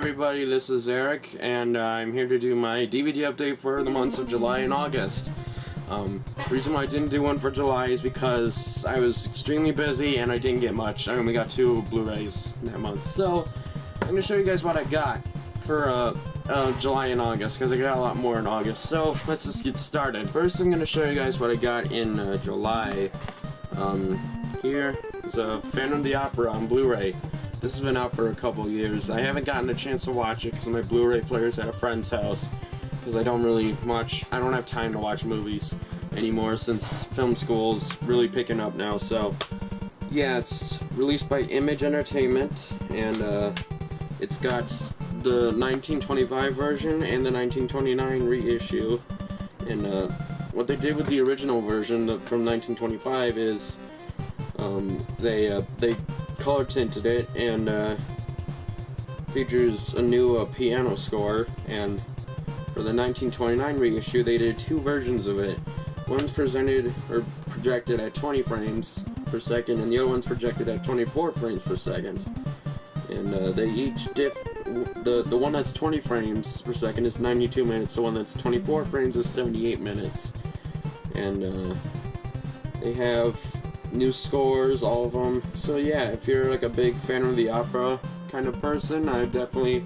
everybody, this is Eric, and I'm here to do my DVD update for the months of July and August. The reason why I didn't do one for July is because I was extremely busy and I didn't get much. I only got 2 Blu-rays that month. So, I'm going to show you guys what I got for July and August, because I got a lot more in August. So, let's just get started. First, I'm going to show you guys what I got in July. Here is Phantom of the Opera on Blu-ray. This has been out for a couple years. I haven't gotten a chance to watch it because my Blu-ray player's at a friend's house. Because I don't have time to watch movies anymore since film school's really picking up now. So, yeah, it's released by Image Entertainment, and it's got the 1925 version and the 1929 reissue. And what they did with the original version from 1925 is they color tinted it, and features a new piano score. And for the 1929 reissue, they did 2 versions of it. One's projected at 20 frames per second, and the other one's projected at 24 frames per second. And they each the one that's 20 frames per second is 92 minutes. The one that's 24 frames is 78 minutes. And they have new scores, all of them. So yeah, if you're like a big Phantom of the Opera kind of person, I definitely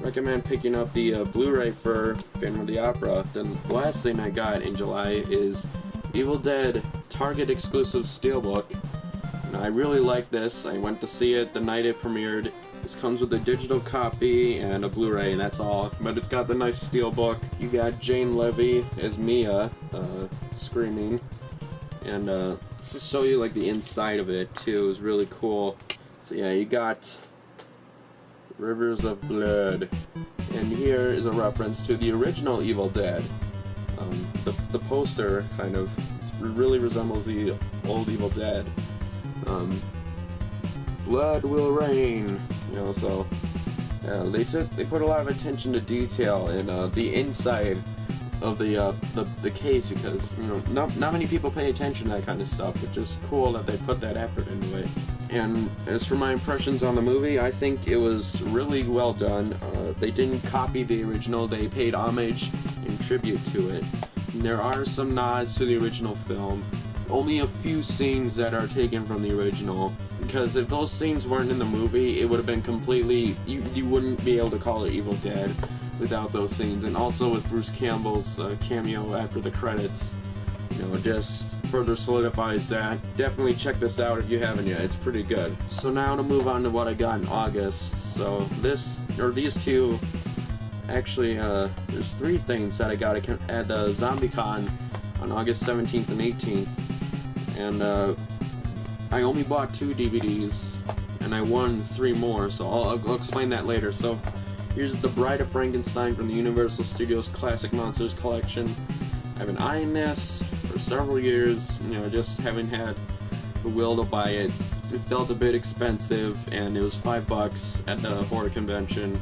recommend picking up the Blu-ray for Phantom of the Opera. Then the last thing I got in July is Evil Dead Target exclusive steelbook. And I really like this. I went to see it the night it premiered. This comes with a digital copy and a Blu-ray, and that's all. But it's got the nice steelbook. You got Jane Levy as Mia, screaming. And let's just show you like the inside of it too. It's really cool. So yeah, you got Rivers of Blood, and here is a reference to the original Evil Dead. The poster kind of really resembles the old Evil Dead. Blood will rain, you know. So they put a lot of attention to detail in the inside of the case, because not many people pay attention to that kind of stuff, which is cool that they put that effort into it. And as for my impressions on the movie, I think it was really well done. They didn't copy the original, they paid homage and tribute to it. And there are some nods to the original film. Only a few scenes that are taken from the original, because if those scenes weren't in the movie, it would have been completely, you wouldn't be able to call it Evil Dead without those scenes. And also with Bruce Campbell's cameo after the credits, just further solidifies that. Definitely check this out if you haven't yet. It's pretty good. So now to move on to what I got in August. So these two, actually, there's 3 things that I got at ZombieCon on August 17th and 18th. And I only bought 2 DVDs, and I won 3 more, so I'll explain that later. So here's The Bride of Frankenstein from the Universal Studios Classic Monsters Collection. I've been eyeing this for several years, just haven't had the will to buy it. It felt a bit expensive, and it was $5 at the horror convention,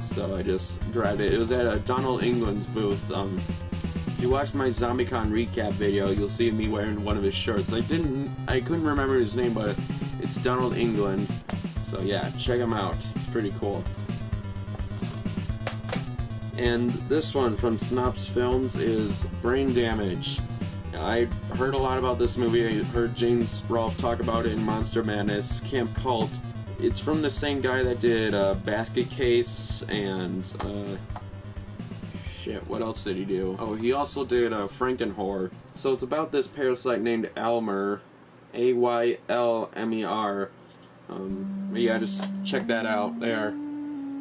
so I just grabbed it. It was at Donald England's booth. If you watched my ZombieCon recap video, you'll see me wearing one of his shirts. I couldn't remember his name, but it's Donald England. So yeah, check him out. It's pretty cool. And this one from Snops Films is Brain Damage. I heard a lot about this movie. I heard James Rolfe talk about it in Monster Madness Camp Cult. It's from the same guy that did Basket Case and what else did he do? Oh, he also did Frankenhorror. So it's about this parasite named Aylmer, Aylmer. Yeah, just check that out there.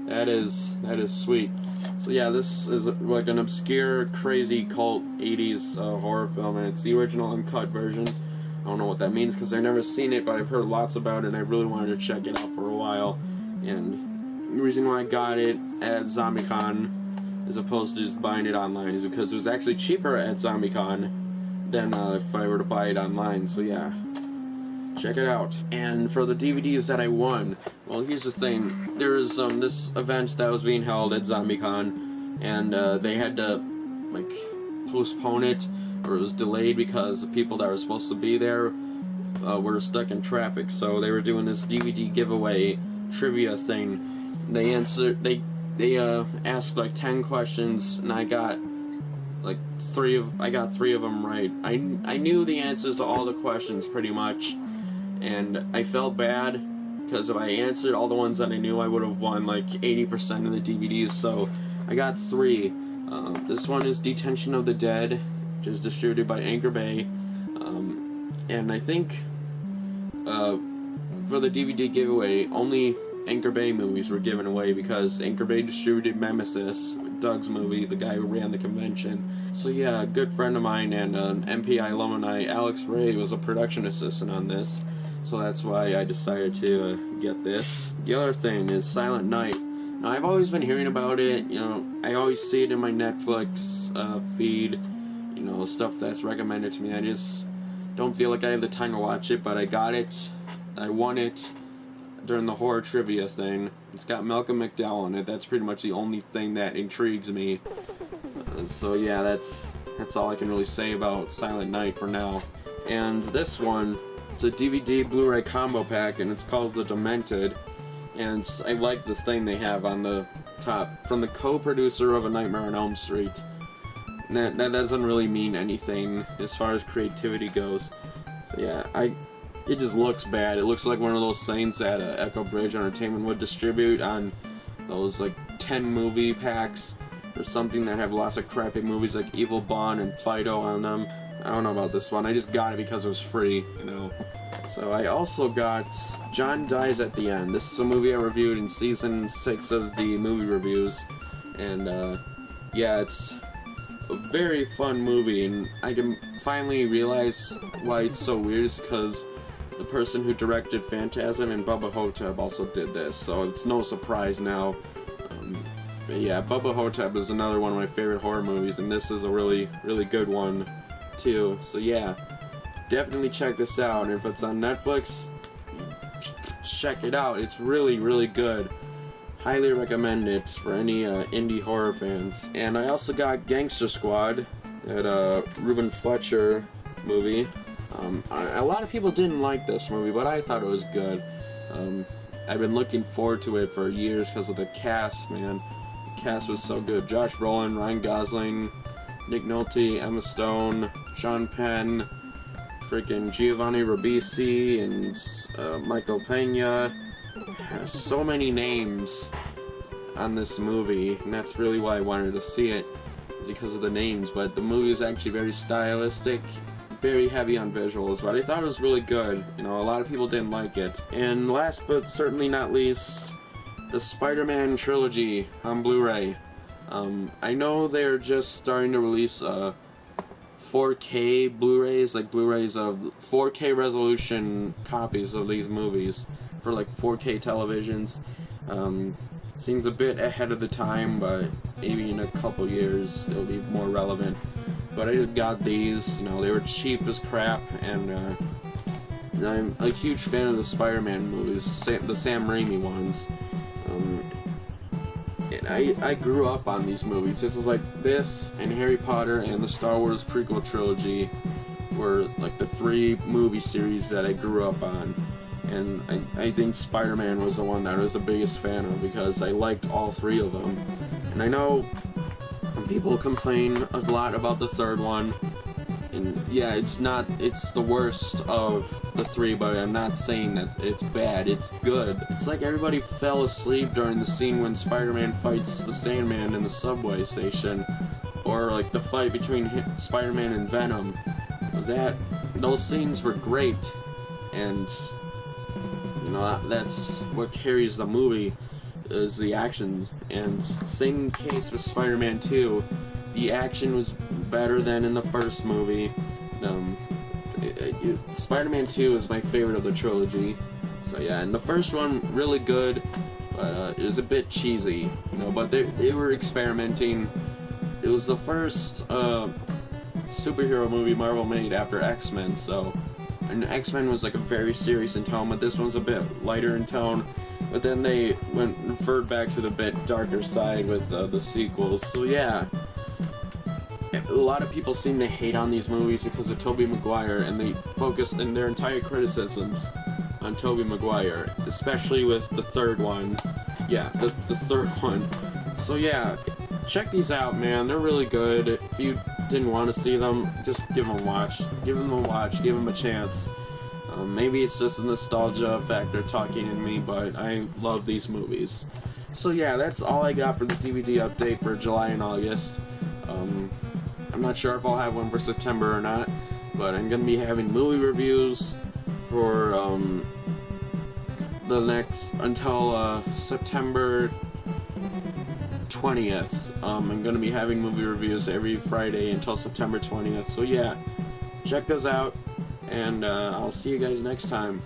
That is sweet. So yeah, this is like an obscure, crazy cult 80s horror film, and it's the original uncut version. I don't know what that means because I've never seen it, but I've heard lots about it, and I really wanted to check it out for a while. And the reason why I got it at ZombieCon as opposed to just buying it online is because it was actually cheaper at ZombieCon than if I were to buy it online. So yeah, check it out. And for the DVDs that I won, well, here's the thing. There was this event that was being held at ZombieCon, and they had to postpone it, or it was delayed because the people that were supposed to be there were stuck in traffic. So they were doing this DVD giveaway trivia thing. They they asked like 10 questions, and I got like three of them right. I knew the answers to all the questions pretty much, and I felt bad because if I answered all the ones that I knew, I would have won like 80% of the DVDs. So I got 3. This one is Detention of the Dead, which is distributed by Anchor Bay, and I think for the DVD giveaway, only Anchor Bay movies were given away because Anchor Bay distributed Nemesis, Doug's movie, the guy who ran the convention. So yeah, a good friend of mine and an MPI alumni, Alex Ray, was a production assistant on this. So that's why I decided to get this. The other thing is Silent Night. Now, I've always been hearing about it, you know, I always see it in my Netflix feed, you know, stuff that's recommended to me. I just don't feel like I have the time to watch it, but I got it. I won it during the horror trivia thing. It's got Malcolm McDowell in it. That's pretty much the only thing that intrigues me. So yeah, that's all I can really say about Silent Night for now. And this one, it's a DVD Blu-ray combo pack, and it's called The Demented. And I like the thing they have on the top, from the co-producer of A Nightmare on Elm Street. And that doesn't really mean anything as far as creativity goes. So yeah, it just looks bad. It looks like one of those things that Echo Bridge Entertainment would distribute on those like 10 movie packs or something that have lots of crappy movies like Evil Bond and Fido on them. I don't know about this one. I just got it because it was free, you know. So I also got John Dies at the End. This is a movie I reviewed in season 6 of the movie reviews, and yeah, it's a very fun movie, and I can finally realize why it's so weird is because the person who directed Phantasm and Bubba ho-tep also did this, so it's no surprise now. But yeah, Bubba ho-tep is another one of my favorite horror movies, and this is a really, really good one too. So yeah, definitely check this out. And if it's on Netflix, check it out. It's really, really good. Highly recommend it for any indie horror fans. And I also got Gangster Squad, that Ruben Fletcher movie. A lot of people didn't like this movie, but I thought it was good. I've been looking forward to it for years because of the cast, man. The cast was so good. Josh Brolin, Ryan Gosling, Nick Nolte, Emma Stone, Sean Penn, freaking Giovanni Ribisi, and Michael Pena. So many names on this movie, and that's really why I wanted to see it, because of the names. But the movie is actually very stylistic, very heavy on visuals, but I thought it was really good. You know, a lot of people didn't like it. And last but certainly not least, the Spider-Man trilogy on Blu-ray. I know they're just starting to release 4K Blu-rays, like Blu-rays of 4K resolution copies of these movies for like 4K televisions. Seems a bit ahead of the time, but maybe in a couple years it'll be more relevant. But I just got these, you know, they were cheap as crap, and I'm a huge fan of the Spider-Man movies, the Sam Raimi ones. And I grew up on these movies. This was like this, and Harry Potter, and the Star Wars prequel trilogy were like the 3 movie series that I grew up on. And I think Spider-Man was the one that I was the biggest fan of because I liked all 3 of them. And I know people complain a lot about the 3rd one, and yeah, it's the worst of the 3, but I'm not saying that it's bad. It's good. It's like everybody fell asleep during the scene when Spider-Man fights the Sandman in the subway station, or like the fight between Spider-Man and Venom. Those scenes were great, and you know, that's what carries the movie, is the action. And same case with Spider-Man 2. The action was better than in the first movie. Spider-Man 2 is my favorite of the trilogy. So yeah, and the first one, really good, but it was a bit cheesy, you know, but they were experimenting. It was the first superhero movie Marvel made after X-Men, so, and X-Men was like a very serious in tone, but this one's a bit lighter in tone. But then they referred back to the bit darker side with the sequels. So yeah, a lot of people seem to hate on these movies because of Tobey Maguire, and they focus in their entire criticisms on Tobey Maguire, especially with the 3rd one. Yeah, the 3rd one. So yeah, check these out, man. They're really good. If you didn't want to see them, just give them a watch. Give them a watch. Give them a chance. Maybe it's just a nostalgia factor talking in me, but I love these movies. So yeah, that's all I got for the DVD update for July and August. I'm not sure if I'll have one for September or not, but I'm going to be having movie reviews for the next, until September 20th. I'm going to be having movie reviews every Friday until September 20th. So yeah, check those out, and I'll see you guys next time.